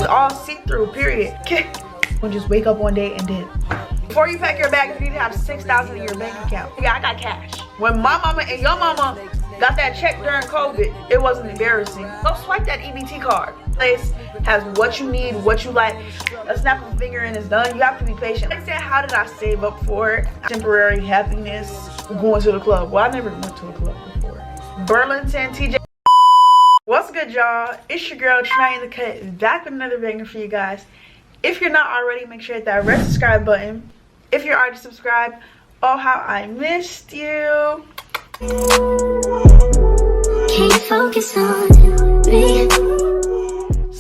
All see-through, period. We'll just wake up one day and dip. Before you pack your bags, you need to have $6,000 in your bank account. Yeah, I got cash. When my mama and your mama got that check during COVID, it wasn't embarrassing. Go swipe that EBT card. Place has what you need, what you like. A snap of a finger and it's done. You have to be patient. They said, how did I save up for it? Temporary happiness, going to the club. Well, I never went to a club before. Burlington, TJ. What's good, y'all? It's your girl Tranaiya B, back with another banger for you guys. If you're not already, make sure to hit that red subscribe button. If you're already subscribed, oh how I missed you. Can't focus on me.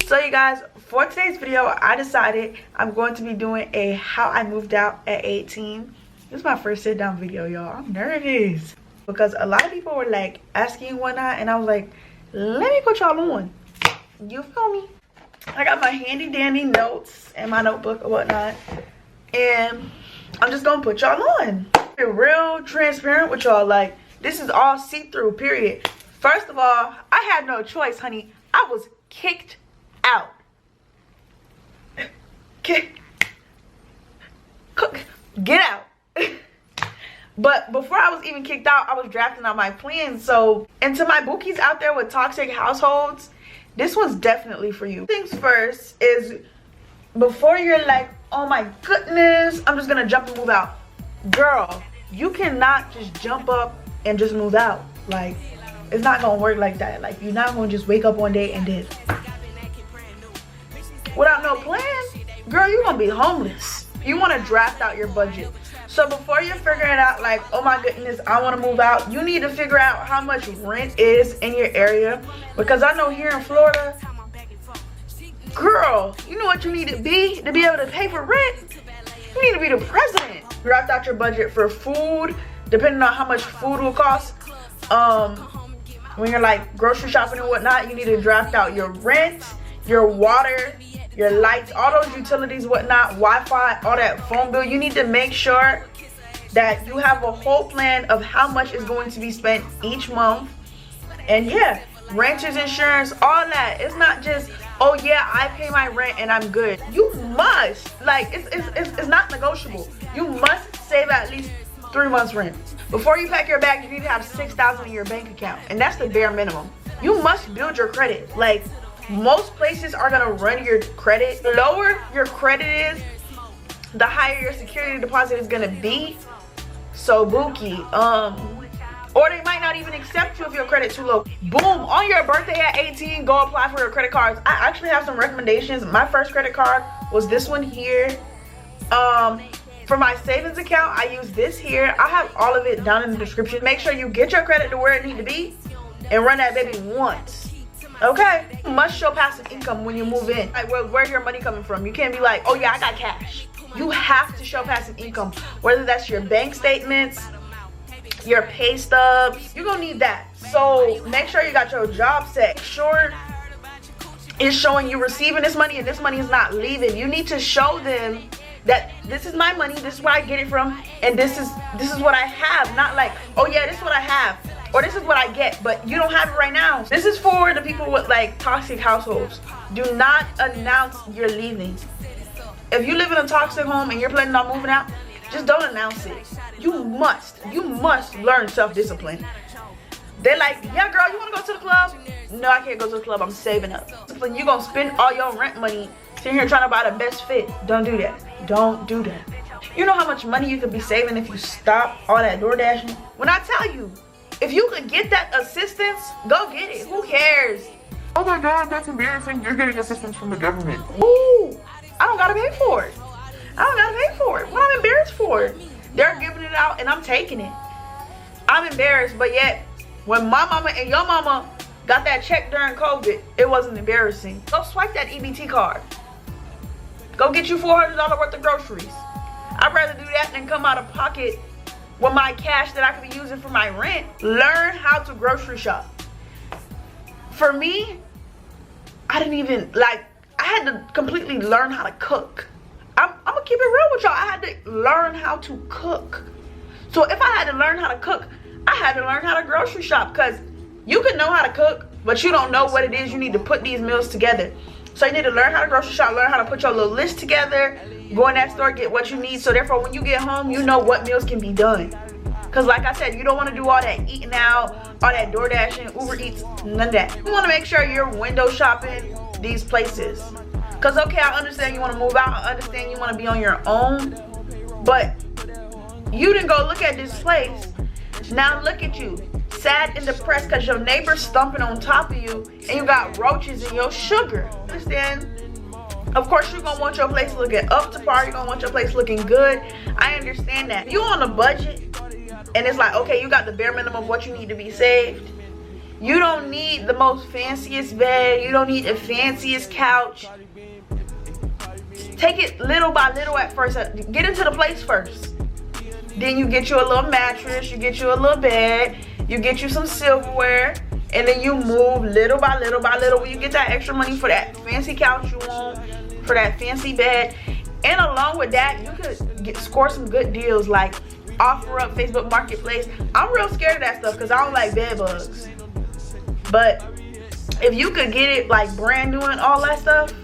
So you guys, for today's video, I decided I'm going to be doing a how I moved out at 18. This is my first sit down video, y'all. I'm nervous because a lot of people were like asking and whatnot, and I was like, let me put y'all on. You feel me? I got my handy dandy notes and my notebook or whatnot, and I'm just gonna put y'all on. Be real transparent with y'all. Like, this is all see-through, period. First of all, I had no choice, honey. I was kicked out. Get out. But before I was even kicked out, I was drafting out my plans. So, and to my bookies out there with toxic households, this one's definitely for you. Things first is, before you're like, oh my goodness, I'm just gonna jump and move out. Girl, you cannot just jump up and just move out. Like, it's not gonna work like that. Like, you're not gonna just wake up one day and dip. Without no plan, girl, you're gonna be homeless. You wanna draft out your budget. So before you're figuring out like, oh my goodness, I want to move out, you need to figure out how much rent is in your area. Because I know here in Florida, girl, you know what you need to be able to pay for rent? You need to be the president. Draft out your budget for food, depending on how much food will cost. When you're like grocery shopping and whatnot, you need to draft out your rent, your water, your lights, all those utilities, whatnot, Wi-Fi, all that phone bill. You need to make sure that you have a whole plan of how much is going to be spent each month. And yeah, renter's insurance, all that. It's not just, oh yeah, I pay my rent and I'm good. You must, like, it's not negotiable. You must save at least 3 months rent. Before you pack your bag, you need to have $6,000 in your bank account, and that's the bare minimum. You must build your credit. Like, most places are gonna run your credit. The lower your credit is, the higher your security deposit is gonna be. So bookie, or they might not even accept you if your credit's too low. Boom, on your birthday at 18, go apply for your credit cards. I actually have some recommendations. My first credit card was this one here. For my savings account, I use this here. I have all of it down in the description. Make sure you get your credit to where it needs to be and run that baby once. Okay, you must show passive income when you move in. Like, where's your money coming from? You can't be like, oh yeah, I got cash. You have to show passive income, whether that's your bank statements, your pay stubs. You're gonna need that. So make sure you got your job set. Sure, it's showing you receiving this money and this money is not leaving. You need to show them that this is my money, this is where I get it from, and this is what I have. Not like, oh yeah, this is what I have, or this is what I get, but you don't have it right now. This is for the people with like toxic households. Do not announce you're leaving. If you live in a toxic home and you're planning on moving out, just don't announce it. You must learn self-discipline. They're like, yeah girl, you wanna go to the club? No, I can't go to the club, I'm saving up. You're gonna spend all your rent money sitting here trying to buy the best fit. Don't do that. Don't do that. You know how much money you could be saving if you stop all that door dashing? When I tell you, if you could get that assistance, go get it. Who cares? Oh my god, that's embarrassing. You're getting assistance from the government. Ooh, I don't gotta pay for it. I don't gotta pay for it. What I'm embarrassed for? They're giving it out and I'm taking it. I'm embarrassed, but yet, when my mama and your mama got that check during COVID, it wasn't embarrassing. Go swipe that EBT card. Go get you $400 worth of groceries. I'd rather do that than come out of pocket with my cash that I could be using for my rent. Learn how to grocery shop. For me, I didn't even, like, I had to completely learn how to cook. I'm gonna keep it real with y'all. I had to learn how to cook. So if I had to learn how to cook, I had to learn how to grocery shop, because you can know how to cook, but you don't know what it is you need to put these meals together. So you need to learn how to grocery shop, learn how to put your little list together, go in that store, get what you need. So therefore, when you get home, you know what meals can be done. Because like I said, you don't want to do all that eating out, all that DoorDashing, Uber Eats, none of that. You want to make sure you're window shopping these places. Because, okay, I understand you want to move out. I understand you want to be on your own. But you didn't go look at this place. Now look at you, sad and depressed because your neighbor's stomping on top of you and you got roaches in your sugar. Understand? Of course, you're going to want your place looking up to par. You're going to want your place looking good. I understand that. You on a budget and it's like, okay, you got the bare minimum of what you need to be saved. You don't need the most fanciest bed. You don't need the fanciest couch. Take it little by little at first. Get into the place first. Then you get you a little mattress. You get you a little bed. You get you some silverware. And then you move little by little by little. When you get that extra money for that fancy couch you want, for that fancy bed. And along with that, you could score some good deals like OfferUp, Facebook Marketplace. I'm real scared of that stuff because I don't like bed bugs. But if you could get it like brand new and all that stuff,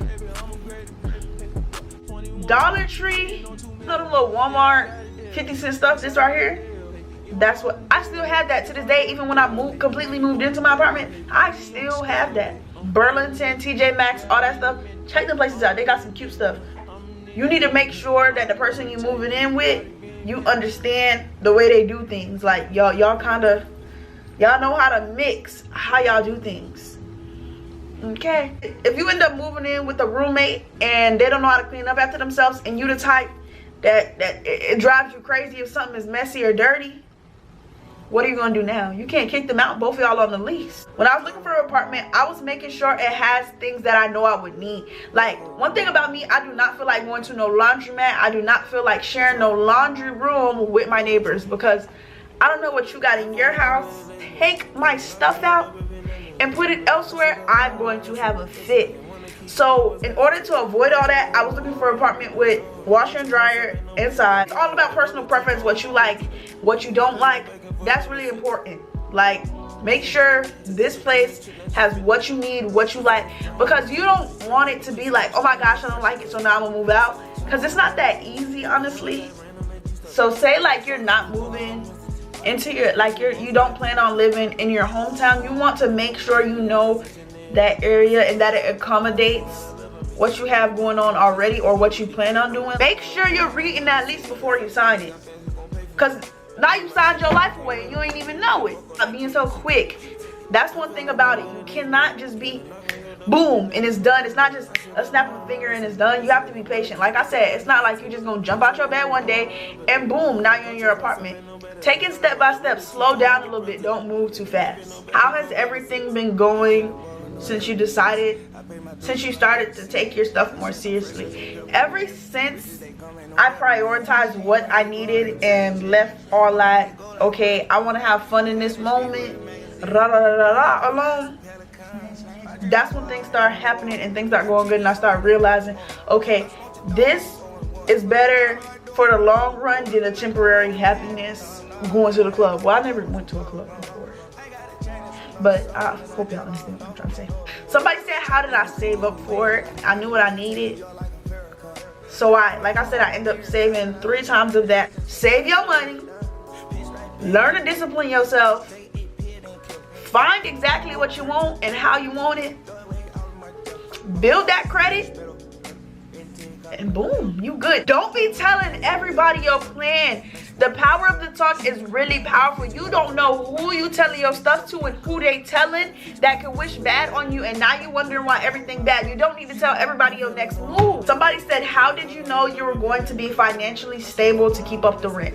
Dollar Tree, you know the little Walmart 50-cent stuff, this right here, that's what I still have that to this day. Even when I completely moved into my apartment, I still have that. Burlington, TJ Maxx, all that stuff. Check the places out, they got some cute stuff. You need to make sure that the person you moving in with, you understand the way they do things. Like y'all know how to mix how y'all do things. Okay, if you end up moving in with a roommate and they don't know how to clean up after themselves, and you the type that it drives you crazy if something is messy or dirty, what are you gonna do now? You can't kick them out. Both of y'all on the lease. When I was looking for an apartment, I was making sure it has things that I know I would need. Like, one thing about me, I do not feel like going to no laundromat. I do not feel like sharing no laundry room with my neighbors, because I don't know what you got in your house. Take my stuff out and put it elsewhere. I'm going to have a fit. So in order to avoid all that, I was looking for an apartment with washer and dryer inside. It's all about personal preference, what you like, what you don't like. That's really important. Like, make sure this place has what you need, what you like, because you don't want it to be like, oh my gosh, I don't like it, so now I'm gonna move out. Because it's not that easy, honestly. So say like you're not moving into your, like you don't plan on living in your hometown. You want to make sure you know that area and that it accommodates what you have going on already or what you plan on doing. Make sure you're reading that lease before you sign it, because now you signed your life away and you ain't even know it. Not being so quick. That's one thing about it. You cannot just be boom and it's done. It's not just a snap of a finger and it's done. You have to be patient. Like I said, it's not like you're just gonna jump out your bed one day and boom, now you're in your apartment. Take it step by step. Slow down a little bit. Don't move too fast. How has everything been going since you started to take your stuff more seriously? Ever since I prioritized what I needed and left all that, okay, I want to have fun in this moment, alone, that's when things start happening and things start going good, and I start realizing, okay, this is better for the long run than a temporary happiness going to the club. Well, I never went to a club before, but I hope y'all understand what I'm trying to say. Somebody said, how did I save up for it? I knew what I needed. So like I said, I end up saving 3 times of that. Save your money. Learn to discipline yourself. Find exactly what you want and how you want it. Build that credit. And boom, you good. Don't be telling everybody your plan. The power of the talk is really powerful. You don't know who you telling your stuff to and who they telling that can wish bad on you, and now you're wondering why everything bad. You don't need to tell everybody your next move. Somebody said, how did you know you were going to be financially stable to keep up the rent?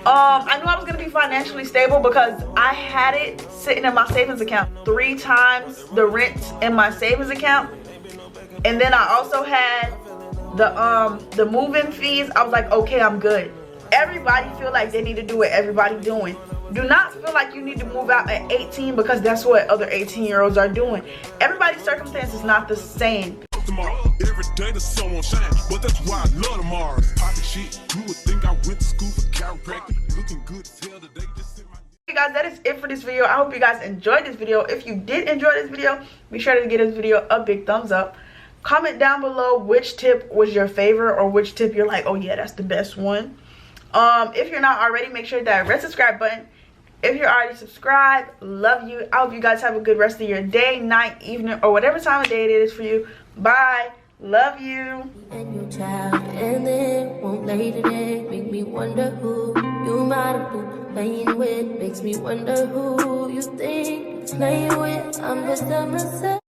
I knew I was going to be financially stable because I had it sitting in my savings account. 3 times the rent in my savings account. And then I also had the move-in fees. I was like, okay, I'm good. Everybody feel like they need to do what everybody doing. Do not feel like you need to move out at 18 because that's what other 18-year-olds are doing. Everybody's circumstance is not the same. Every day the sun won't shine, but that's why I love tomorrow. Pocket shit, you would think I went to school for chiropractic. Looking good as hell today, just in my guys, that is it for this video. I hope you guys enjoyed this video. If you did enjoy this video, be sure to give this video a big thumbs up. Comment down below which tip was your favorite, or which tip you're like, oh yeah, that's the best one. If you're not already, make sure that red subscribe button. If you're already subscribed, love you. I hope you guys have a good rest of your day, night, evening, or whatever time of day it is for you. Bye. Love you. And your child, and then won't lay today. Make me wonder who you might have been playing with. Makes me wonder who you think you're playing with. I'm just a myself.